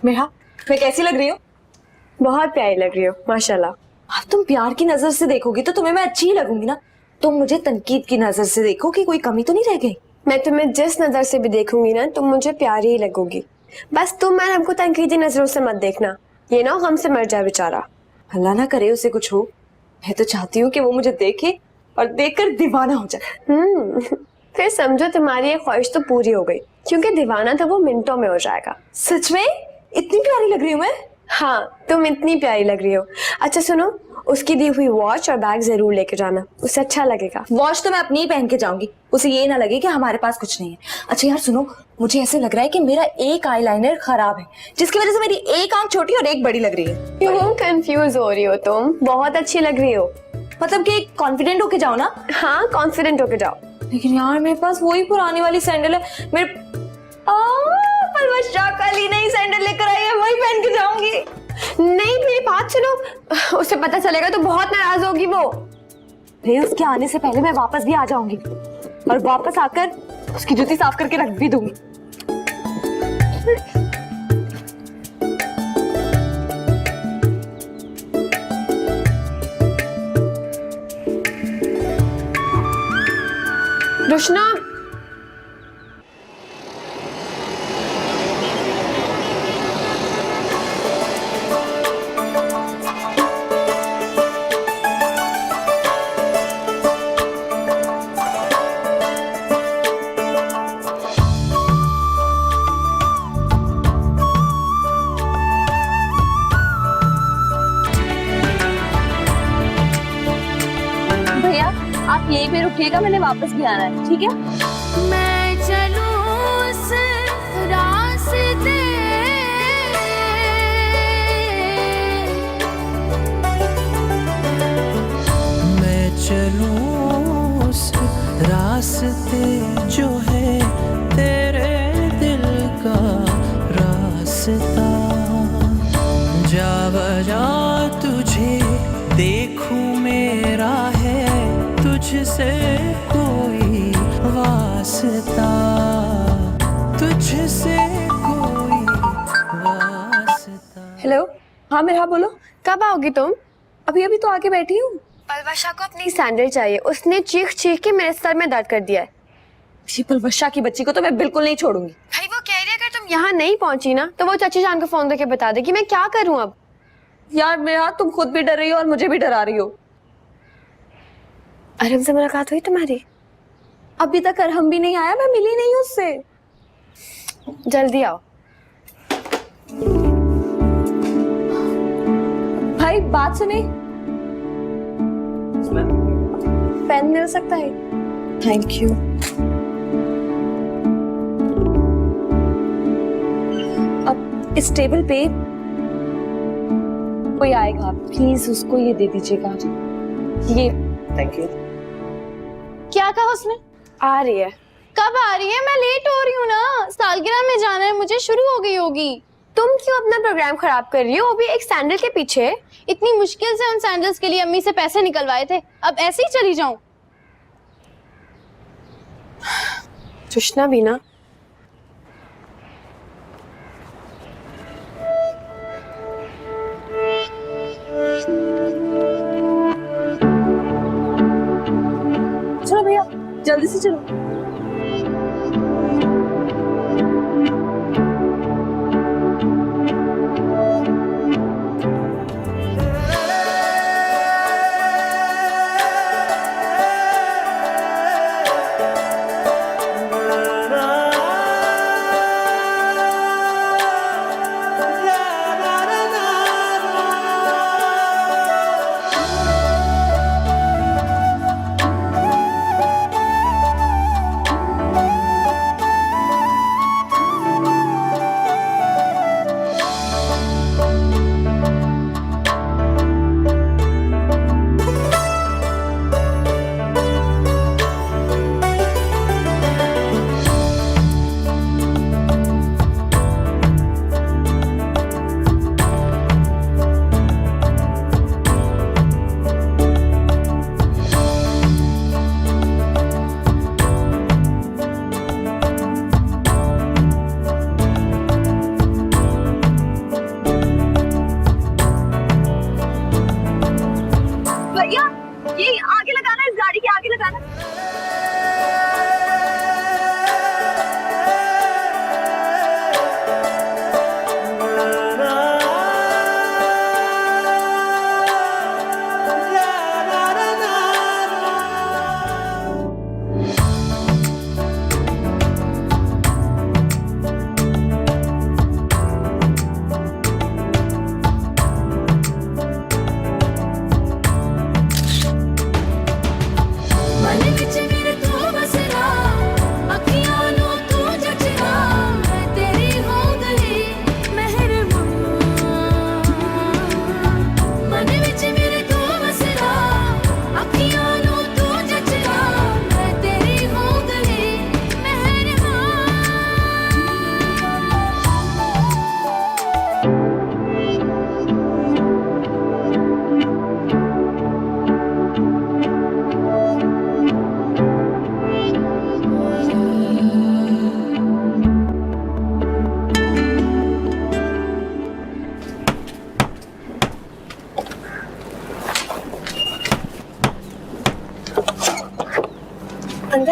नेहा, मैं कैसी लग रही हूँ? बहुत प्यारी लग रही हो माशाल्लाह। अब तुम प्यार की नजर से देखोगी तो तुम्हें मैं अच्छी ही लगूंगी ना। तुम मुझे तनकीद की नजर से देखो कि कोई कमी तो नहीं रह गई। मैं तुम्हें जिस नजर से भी देखूंगी ना तुम मुझे प्यारी ही लगोगी। बस तुम मैंने हमको तनकीदी नजरों से मत देखना, ये ना हम से मर जाए बेचारा। अल्लाह ना करे उसे कुछ हो। मैं तो चाहती हूँ कि वो मुझे देखे और देखकर दीवाना हो जाए। फिर समझो तुम्हारी ये ख्वाहिश तो पूरी हो गई, क्योंकि दीवाना तो वो मिनटों में हो जाएगा। सच में इतनी प्यारी लग रही हूँ मैं? हाँ तुम इतनी प्यारी लग रही हो। अच्छा सुनो, उसकी दी हुई वॉच और बैग जरूर लेके जाना, उसे अच्छा लगेगा। वॉच तो मैं अपनी ही पहन के जाऊंगी, उसे ये ना लगे कि हमारे पास कुछ नहीं है। अच्छा यार सुनो, मुझे ऐसे लग रहा है कि मेरा एक आईलाइनर खराब है, जिसकी वजह से मेरी एक आंख छोटी और एक बड़ी लग रही है। क्यों कंफ्यूज हो रही हो तुम? बहुत अच्छी लग रही हो। मतलब कि कॉन्फिडेंट होके जाओ ना। हाँ कॉन्फिडेंट होके जाओ। लेकिन यार मेरे पास वही पुरानी वाली सैंडल है। मेरे पर मैं शाकाली नई सैंडल लेकर आई है, वही पहन के जाऊंगी। नहीं मेरी बात सुनो, उसे पता चलेगा तो बहुत नाराज होगी वो। फिर उसके आने से पहले मैं वापस भी आ जाऊंगी और वापस आकर उसकी जूती साफ करके रख भी दूंगी। रुशना, भैया आप यहीं पे रुकिएगा, मैंने वापस भी आना है, ठीक है? मैं चलूं उस रास्ते, मैं चलूं उस रास्ते जो है तेरे दिल का रास्ता, जा बजा तुझे देखूं मेरा है तुझसे कोई वास्ता, तुझसे कोई वास्ता। हेलो। हाँ मेरा, बोलो। कब आओगी तुम? अभी अभी तो आके बैठी हूँ। पलवशा को अपनी सैंडल चाहिए, उसने चीख चीख के मेरे सर में दर्द कर दिया है। इसी पलवशा की बच्ची को तो मैं बिल्कुल नहीं छोड़ूंगी। भाई वो कह रही है अगर तुम यहाँ नहीं पहुंची ना तो वो चाची जान को फोन करके बता देगी। मैं क्या करूँ अब? यार मेरा, तुम खुद भी डर रही हो और मुझे भी डरा रही हो। अरहम से मुलाकात हुई तुम्हारी? अभी तक अरहम भी नहीं आया, मैं मिली नहीं उससे। जल्दी आओ। भाई बात सुने, पेन मिल सकता है? Thank you. अब इस टेबल पे कोई आएगा, प्लीज उसको ये दे दीजिएगा। ये थैंक यू। क्या कहा उसने? आ रही है। कब आ रही है? मैं लेट हो रही हूँ ना, सालगिरह में जाना है मुझे, शुरू हो गई होगी। तुम क्यों अपना प्रोग्राम खराब कर रही हो? अभी एक सैंडल के पीछे। इतनी मुश्किल से उन सैंडल्स के लिए अम्मी से पैसे निकलवाए थे, अब ऐसे ही चली जाऊं? रुशना भी ना। चलो भैया, जल्दी से चलो।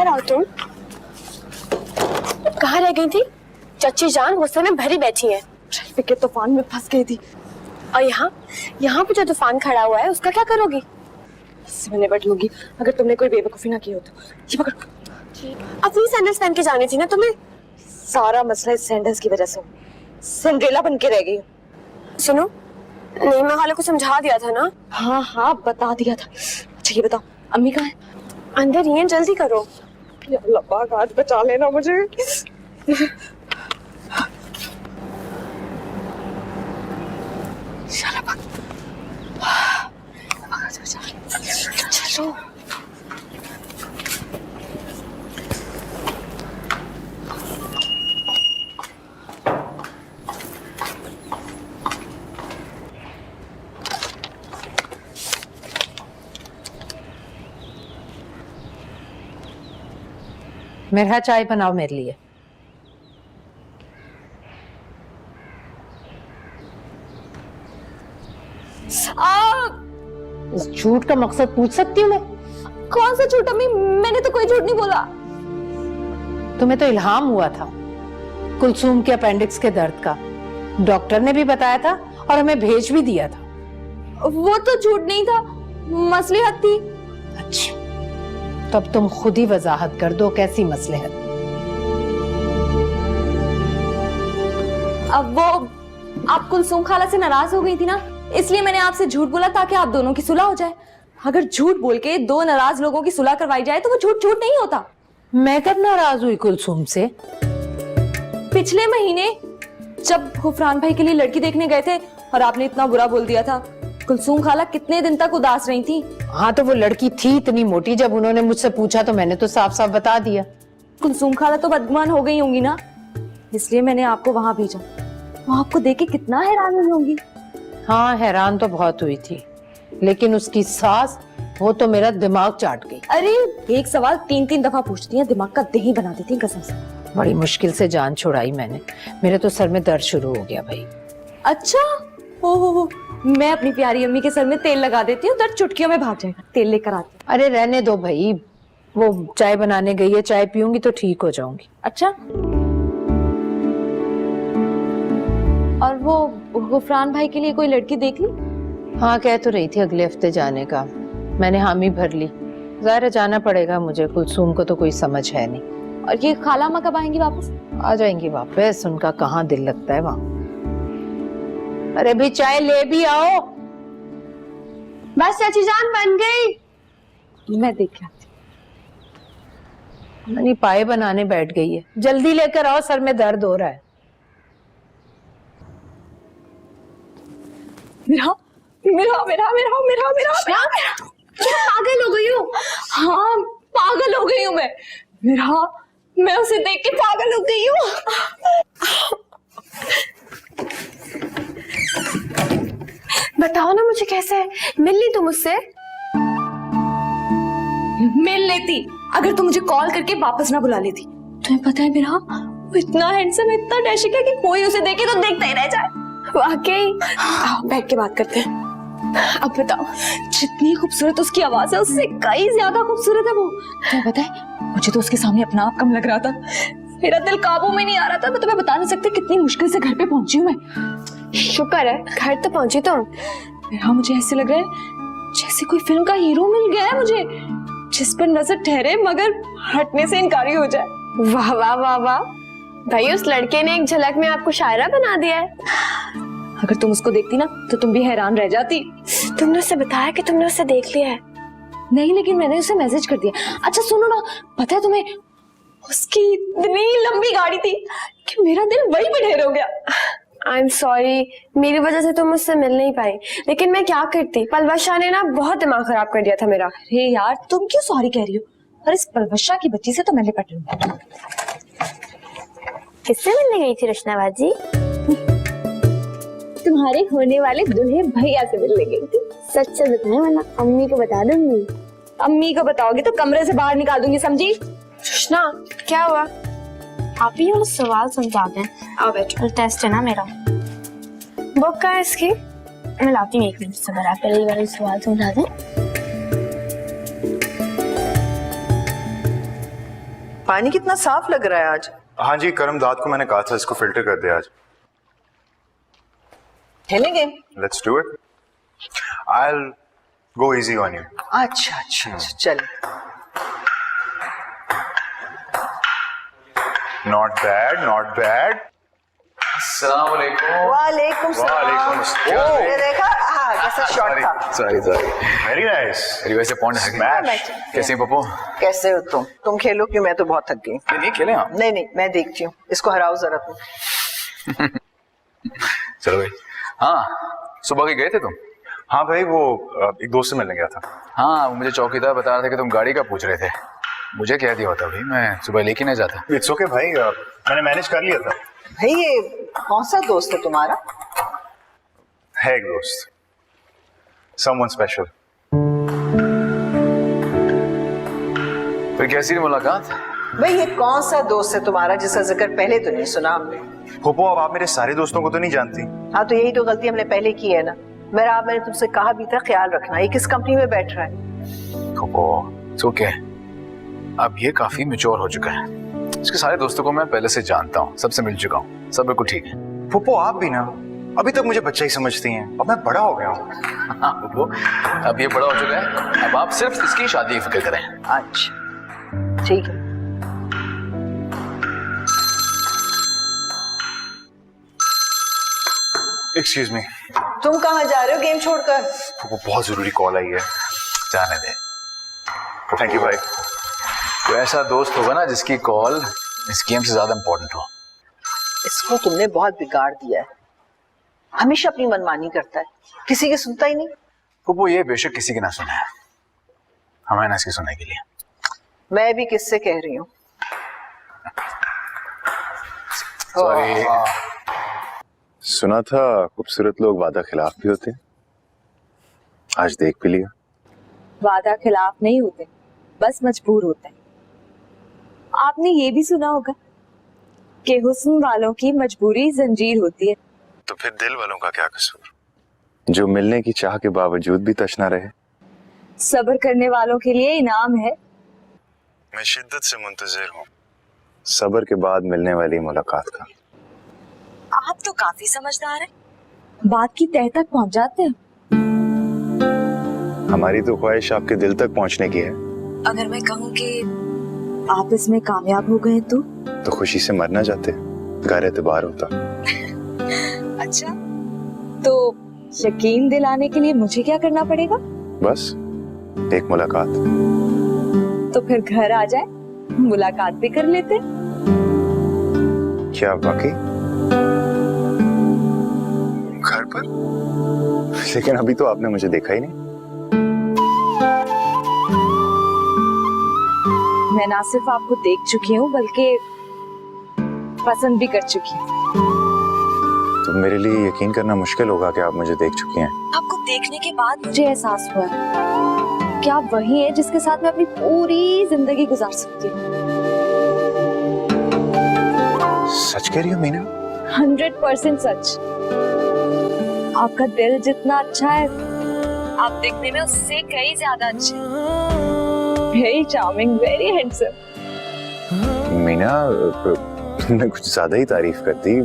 किधर आओ तुम? कहाँ रह गई थी? चच्ची जान गुस्से में भरी बैठी है। ट्रैफिक के तूफान में फंस गई थी। और यहाँ पे जो तूफान खड़ा हुआ है उसका क्या करोगी? इससे मैं निपट लूंगी अगर तुमने कोई बेवकूफी ना की हो तो। ये पकड़ो। अपनी सैंडल्स पहन के जानी थी ना तुम्हें। सारा मसला इस सैंडल्स की वजह से हो। सिंड्रेला बन के रह गई हूँ। सुनो, नईमा खाला को समझा दिया था ना? हाँ बता दिया था। अच्छा ये बताओ अम्मी कहाँ है? अंदर ही है, जल्दी करो। या अल्लाह पाक आज बचा लेना मुझे। चलो मेरा चाय बनाओ मेरे लिए। इस झूठ का मकसद पूछ सकती हूँ मैं? कौन सा झूठ अम्मी? मैंने तो कोई झूठ नहीं बोला। तुम्हें तो इल्हाम हुआ था कुलसूम के अपेंडिक्स के दर्द का। डॉक्टर ने भी बताया था और हमें भेज भी दिया था। वो तो झूठ नहीं था, मसलिहत थी। अच्छा, तब तुम खुद ही वजाहत कर दो कैसी मसलिहत। अब वो आप कुलसूम खाला से नाराज हो गई थी ना, इसलिए मैंने आपसे झूठ बोला ताकि आप दोनों की सुलह हो जाए। अगर झूठ बोल के दो नाराज लोगों की सुलह करवाई जाए तो वो झूठ नहीं होता। मैं कब नाराज हुई कुलसूम से? पिछले महीने जब हुफरान भाई के लिए लड़की देखने गए थे और आपने इतना बुरा बोल दिया था। कुलसूम खाला कितने दिन तक उदास रही थी। हाँ तो वो लड़की थी इतनी मोटी, जब उन्होंने मुझसे पूछा तो मैंने तो साफ साफ बता दिया। कुलसूम खाला तो बदगुमान हो गई होंगी ना, इसलिए मैंने आपको वहां भेजा। वो आपको देख के कितना हैरान हुई होंगी। हाँ हैरान तो बहुत हुई थी, लेकिन उसकी सास वो तो मेरा दिमाग चाट गई। अरे एक सवाल 3-3 दफा पूछती है, दिमाग का दही बना देती है कसम से। बड़ी मुश्किल से जान छुड़ाई मैंने। मेरे तो सर में दर्द शुरू हो गया भाई। अच्छा हो, मैं अपनी प्यारी अम्मी के सर में तेल लगा देती हूँ, दर्द चुटकियों में भाग जाएगा। तेल लेकर आती हूँ। अरे रहने दो भाई, वो चाय बनाने गई है, चाय पीऊंगी तो ठीक हो जाऊंगी। अच्छा, और वो गुफरान भाई के लिए कोई लड़की देख ली? हाँ कह तो रही थी अगले हफ्ते जाने का, मैंने हामी भर ली। ज़ाहिर जाना पड़ेगा मुझे, कुलसूम को तो कोई समझ है नहीं। और ये खाला माँ कब आएंगी वापस? आ जाएंगी वापस, उनका कहाँ दिल लगता है वहाँ। अरे भी चाय ले भी आओ। बस चाची जान बन गई। मैं देख के आती नहीं, पाए बनाने बैठ गई है, जल्दी लेकर आओ, सर में दर्द हो रहा है। मेरा मेरा मेरा मेरा मेरा मेरा क्या पागल हो गई हो? हाँ पागल हो गई हूँ मैं उसे देख के पागल हो गई हूँ। बताओ ना मुझे कैसे मिल ली तुम मुझसे? मिल लेती अगर तुम मुझे कॉल करके वापस ना बुला लेती। तुम्हें पता है मेरा वो इतना हैंडसम, इतना डैशिक है कि कोई उसे देखे तो देखता ही रह जाए। वाकई? बैठ के बात करते हैं। अब बताओ। जितनी खूबसूरत उसकी आवाज है उससे कई ज्यादा खूबसूरत है वो। तुम्हें पता है मुझे तो उसके सामने अपना आप कम लग रहा था। मेरा दिल काबू में नहीं आ रहा था। मैं तुम्हें बता नहीं सकती कितनी मुश्किल से घर पे पहुंची हूँ मैं। शुक्र है घर तो पहुंची तुम। मेरा मुझे ऐसे लग रहा है जैसे कोई फिल्म का हीरो मिल गया है मुझे, जिस पर नजर ठहरे मगर हटने से इनकारी हो जाए। वाह वाह वाह वाह भाई, उस लड़के ने एक झलक में आपको शायरा बना दिया है। अगर तुम उसको देखती ना तो तुम भी हैरान रह जाती। तुमने उसे बताया कि तुमने उसे देख लिया है? नहीं, लेकिन मैंने उसे मैसेज कर दिया। अच्छा सुनो ना, पता है तुम्हें उसकी इतनी लंबी गाड़ी थी कि मेरा दिल वहीं पे ढेर हो गया। आई एम सॉरी, मेरी वजह से तुम मुझसे मिल नहीं पाई, लेकिन मैं क्या करती, पलवशा ने ना बहुत दिमाग खराब कर दिया था मेरा। अरे यार तुम क्यों सॉरी कह रही हो? और इस पलवशा की बच्ची से तो मैं निपट लूंगी। किससे मिलने गई थी रचना बाजी? तुम्हारे होने वाले दूल्हे भैया से मिलने गई थी। सच से बताना वरना अम्मी को बता दूंगी। अम्मी को बताओगे तो कमरे से बाहर निकाल दूंगी, समझी? रचना क्या हुआ? आप ही वो सवाल समझा दें। आओ बैठो। टेस्ट है ना मेरा। बुक का है इसकी? मैं लाती हूँ 1 मिनट से। आप पहले ये वाले सवाल समझा दें। पानी कितना साफ लग रहा है आज। हाँ जी, करम दाद को मैंने कहा था इसको फिल्टर कर दे आज। खेलेंगे? Let's do it. I'll go easy on you. अच्छा अच्छा चल। Not bad, not bad. अस्सलाम वालेकुम। वालेकुम वालेकुम अस्सलाम। ये देखा? हाँ कैसा शॉट था। Sorry sorry. Very nice. अरे वैसे पॉइंट है। Smash. कैसे हैं पप्पू? कैसे हो तुम खेलो क्यों? मैं तो बहुत थक गई। नहीं खेले आप? नहीं नहीं मैं देखती हूँ, इसको हराओ जरा तुम। चलो भाई। हाँ सुबह के गए थे तुम? हाँ भाई, वो एक दोस्त से मिलने गया था। हाँ वो मुझे चौकीदार बता रहा था कि तुम गाड़ी का पूछ रहे थे। मुझे कह दिया होता भाई, मैं सुबह लेके नहीं जाता। इट्स ओके भाई, मैंने मैनेज कर लिया था। भाई ये कौन सा दोस्त है तुम्हारा? है एक दोस्त, someone special. फिर कैसी रही मुलाकात? भाई ये कौन सा दोस्त है तुम्हारा जिसका जिक्र पहले तो नहीं सुना हमने? फूफो, अब आप मेरे सारे दोस्तों को तो नहीं जानती। हाँ तो यही तो गलती हमने पहले की है ना। मैंने तुमसे कहा भी था ख्याल रखना, ये किस कंपनी में बैठ रहा है। पप्पू इट्स ओके, अब ये काफी मैच्योर हो चुका है। इसके सारे दोस्तों को मैं पहले से जानता हूँ, सबसे मिल चुका हूँ, सब बिल्कुल ठीक है। फूफो आप भी ना, अभी तक मुझे बच्चा ही समझती हैं, अब मैं बड़ा हो गया हूँ। हाँ पप्पू अब ये बड़ा हो चुका है, अब आप सिर्फ इसकी शादी की फिक्र करें। अच्छा ठीक है। Excuse me. तुम कहाँ जा रहे हो गेम छोड़कर? फूफो बहुत जरूरी कॉल आई है। जाने दे। थैंक यू भाई। तो ऐसा दोस्त होगा ना जिसकी कॉल इस गेम से ज्यादा इंपॉर्टेंट हो। इसको तुमने बहुत बिगाड़ दिया है, हमेशा अपनी मनमानी करता है, किसी की सुनता ही नहीं। वो ये बेशक किसी की ना सुने, हमें ना इसकी सुनने के लिए। मैं भी किससे कह रही हूँ। सॉरी। सुना था खूबसूरत लोग वादा खिलाफ भी होते हैं, आज देख भी लिया। वादा खिलाफ नहीं होते, बस मजबूर होते हैं। आपने ये भी सुना होगा कि हुस्न वालों की मजबूरी जंजीर होती है। तो फिर दिल वालों का क्या कसूर, जो मिलने की चाह के बावजूद भी तशना रहे। सब्र करने वालों के लिए इनाम है। मैं शिद्दत से मुंतजिर हूँ सब्र के बाद मिलने वाली मुलाकात का। आप तो काफी समझदार हैं, बात की तह तक पहुंच जाते हैं। हमारी तो ख्वाहिश आपके दिल तक पहुंचने की है। अगर मैं कहूँ कि आप इसमें कामयाब हो गए तो खुशी से मरना चाहते, गैर एतबार होता। अच्छा, तो यकीन दिलाने के लिए मुझे क्या करना पड़ेगा? बस एक मुलाकात। तो फिर घर आ जाए, मुलाकात भी कर लेते। क्या वाकई घर पर? लेकिन अभी तो आपने मुझे देखा ही नहीं। मैं ना सिर्फ आपको देख चुकी हूँ बल्कि पसंद भी कर चुकी हूँ। तो मेरे लिए यकीन करना मुश्किल होगा कि आप मुझे देख चुकी हैं। आपको देखने के बाद मुझे एहसास हुआ कि आप वही हैं जिसके साथ मैं अपनी पूरी जिंदगी गुजार सकती हूँ। सच कह रही हो मीना? 100% सच। आपका दिल जितना अच्छा है, आप दिखने में उससे कई ज्यादा अच्छे हैं। Very charming, very handsome. Meena, तुमने कुछ ज्यादा ही तारीफ कर दी।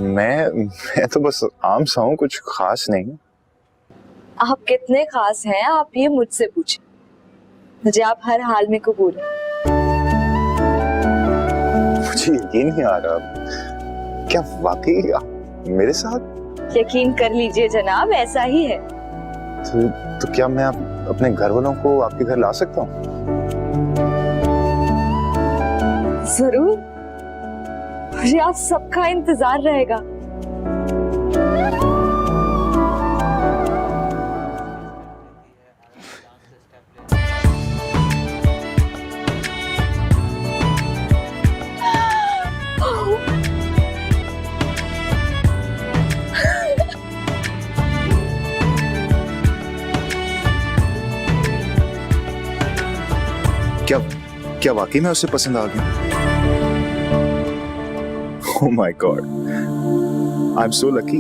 मैं तो बस आम सा हूँ, कुछ खास नहीं। आप कितने खास हैं आप ये मुझसे पूछें, मुझे आप हर हाल में कबूल हैं। मुझे यकीन नहीं आ रहा, क्या वाकई आप मेरे साथ? यकीन कर लीजिए जनाब, ऐसा ही है। तो क्या मैं अपने घर वालों को आपके घर ला सकता हूँ? जरूर, मुझे आप सबका इंतजार रहेगा। क्या वाकई मैं उससे पसंद आ गया? Oh my God, I'm so lucky.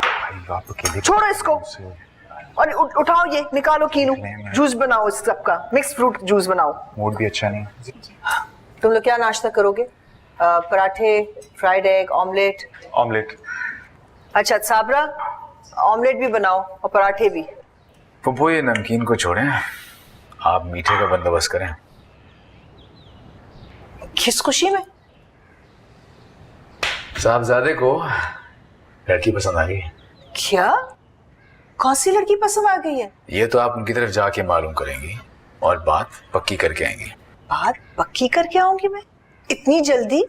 छोड़ो इसको, और उठाओ ये, निकालो कीनू, जूस बनाओ इस सबका, मिक्स फ्रूट जूस बनाओ। मूड भी अच्छा नहीं। तुम लोग क्या नाश्ता करोगे? पराठे, फ्राइड एग, ऑमलेट? ऑमलेट। अच्छा साबरा, ऑमलेट भी बनाओ और पराठे भी। फुप्पो ये नमकीन को छोड़ें, आप मीठे का बंदोबस्त करें। किस खुशी में? साहबजादे को लड़की पसंद आ गई है। क्या? कौन सी लड़की पसंद आ गई है? ये तो आप उनकी तरफ जाके मालूम करेंगी और बात पक्की करके आएंगी। बात पक्की करके आऊंगी मैं? इतनी जल्दी?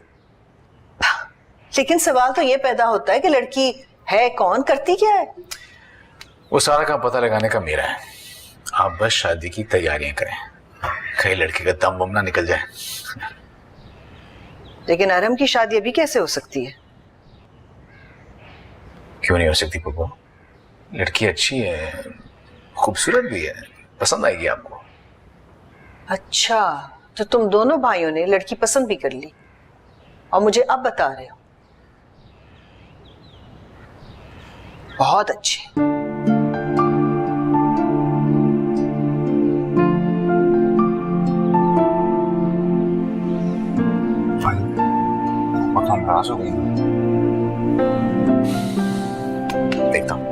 लेकिन सवाल तो ये पैदा होता है कि लड़की है कौन, करती क्या है? वो सारा काम पता लगाने का मेरा है, आप बस शादी की तैयारियां करें, कहीं लड़की का दम बम ना निकल जाए। लेकिन अरम की शादी अभी कैसे हो सकती है? क्यों नहीं हो सकती पप्पू? लड़की अच्छी है, खूबसूरत भी है, पसंद आएगी आपको। अच्छा, तो तुम दोनों भाइयों ने लड़की पसंद भी कर ली और मुझे अब बता रहे हो? बहुत अच्छे। नाराज हो गई। देखता हूँ।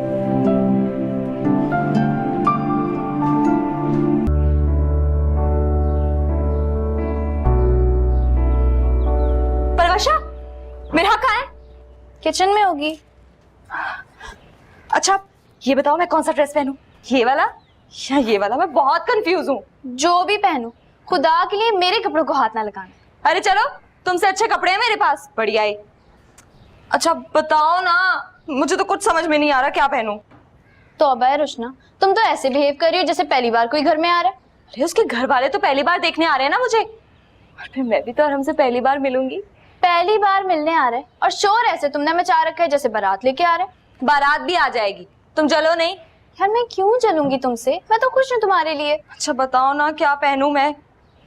परवाशा, मेरा कहाँ है? किचन में होगी। अच्छा ये बताओ मैं कौन सा ड्रेस पहनूं, ये वाला या ये वाला? मैं बहुत कंफ्यूज हूँ। जो भी पहनो, खुदा के लिए मेरे कपड़ों को हाथ ना लगाना। अरे चलो, तुमसे अच्छे कपड़े हैं मेरे पास, बढ़िया है। अच्छा बताओ ना, मुझे तो कुछ समझ में नहीं आ रहा क्या पहनूं। तो अब है रुशना, तुम तो ऐसे बिहेव कर रही हो जैसे पहली बार कोई घर में आ रहा है। अरे उसके घर वाले तो पहली बार देखने आ रहे हैं ना मुझे, और फिर मैं भी तो हमसे पहली बार मिलूंगी। पहली बार मिलने आ रहे हैं और शोर ऐसे तुमने मचा रखा है जैसे बारात लेके आ रहे हैं। बारात भी आ जाएगी, तुम चलो नहीं। यार मैं क्यों चलूंगी तुमसे, मैं तो खुश हूँ तुम्हारे लिए। अच्छा बताओ ना क्या पहनूं मैं?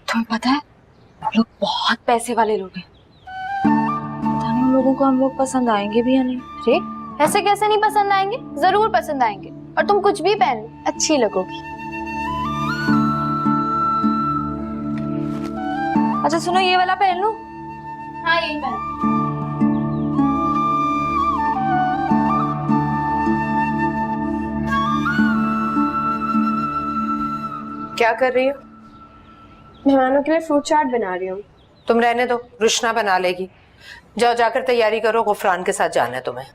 तुम्हें पता है हम लोग बहुत पैसे वाले लोग हैं, पता नहीं उन लोगों को हम लोग पसंद आएंगे भी या नहीं। अरे ऐसे कैसे नहीं पसंद आएंगे, जरूर पसंद आएंगे। और तुम कुछ भी पहन लो, अच्छी लगोगी। अच्छा सुनो, ये वाला पहन लूं? हाँ यही पहन। क्या कर रही हो? मेहमानों के लिए फ्रूट चाट बना रही हूँ। तुम रहने दो, रुशना बना लेगी। जाओ जाकर तैयारी करो, गुफरान के साथ जाना है तुम्हें।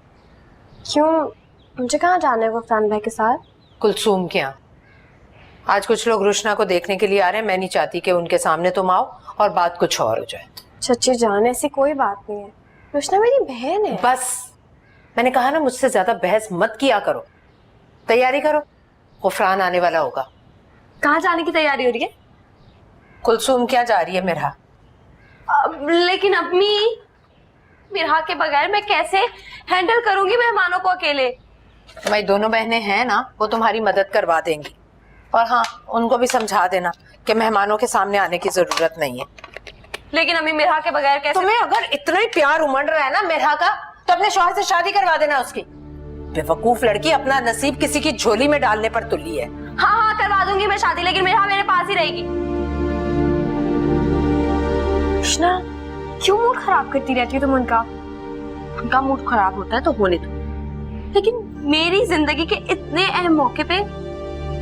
क्यों? मुझे कहाँ जाना है गुफरान भाई के साथ? कुलसूम के यहाँ। आज कुछ लोग रुशना को देखने के लिए आ रहे हैं, मैं नहीं चाहती कि उनके सामने तुम आओ और बात कुछ और हो जाए। चची जान, ऐसी कोई बात नहीं है, रुशना मेरी बहन है। बस, मैंने कहा ना मुझसे ज्यादा बहस मत किया करो। तैयारी करो, गुफरान आने वाला होगा। कहाँ जाने की तैयारी हो रही है? कुलसूम क्या जा रही है मेरा? लेकिन अम्मी, मिरहा के बगैर मैं कैसे हैंडल करूंगी मेहमानों को अकेले? तुम्हारी दोनों बहनें हैं ना, वो तुम्हारी मदद करवा देंगी। और हाँ, उनको भी समझा देना कि मेहमानों के सामने आने की जरूरत नहीं है। लेकिन अम्मी मिरहा के बगैर कैसे? तुम्हें अगर इतना ही प्यार उमड़ रहा है ना मेरहा का, तो अपने शौहर से शादी करवा देना उसकी। बेवकूफ लड़की अपना नसीब किसी की झोली में डालने पर तुली है। हाँ हाँ करवा दूंगी मैं शादी, लेकिन मिरहा मेरे पास ही रहेगी। रुशना, क्यों मूड खराब करती रहती हो तुम उनका? उनका मूड खराब होता है तो होने दो, लेकिन मेरी जिंदगी के इतने अहम मौके पे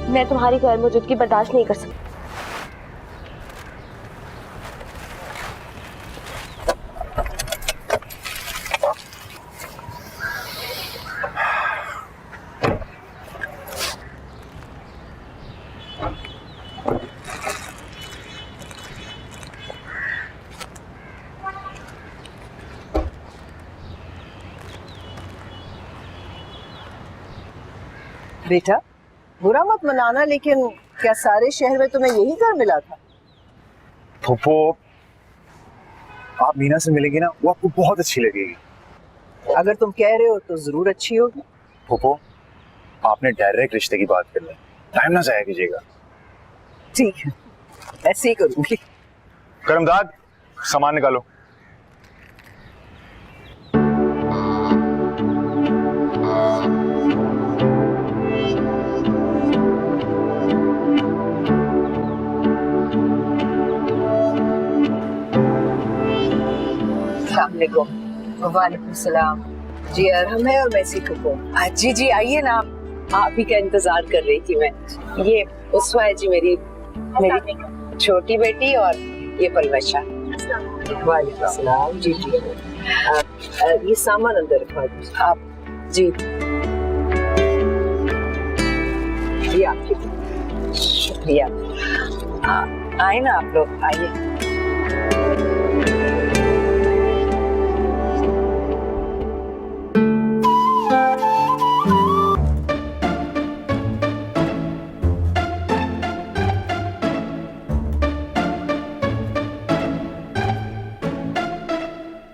मैं तुम्हारी गैर मौजूदगी बर्दाश्त नहीं कर सकती। बेटा बुरा मत मनाना, लेकिन क्या सारे शहर में तुम्हें यही घर मिला था? फूफो, आप मीना से मिलेंगी ना, वो आपको बहुत अच्छी लगेगी। अगर तुम कह रहे हो तो जरूर अच्छी होगी। फूफो, आपने डायरेक्ट रिश्ते की बात करनी है, टाइम ना जाया कीजिएगा। ठीक है, ऐसे ही करूंगी। करमदाद, सामान निकालो। वालेकुम सलाम जी। अरहम है और मैं सीखू को। जी जी आइए ना, आप ही का इंतजार कर रही थी मैं। ये उस्वा है जी, मेरी छोटी बेटी, और ये पलवशा। वालेकुम सलाम जी जी। ये सामान अंदर रखवा दीजिए आप जी। ये आपकी, शुक्रिया। आए ना आप लोग, आइए।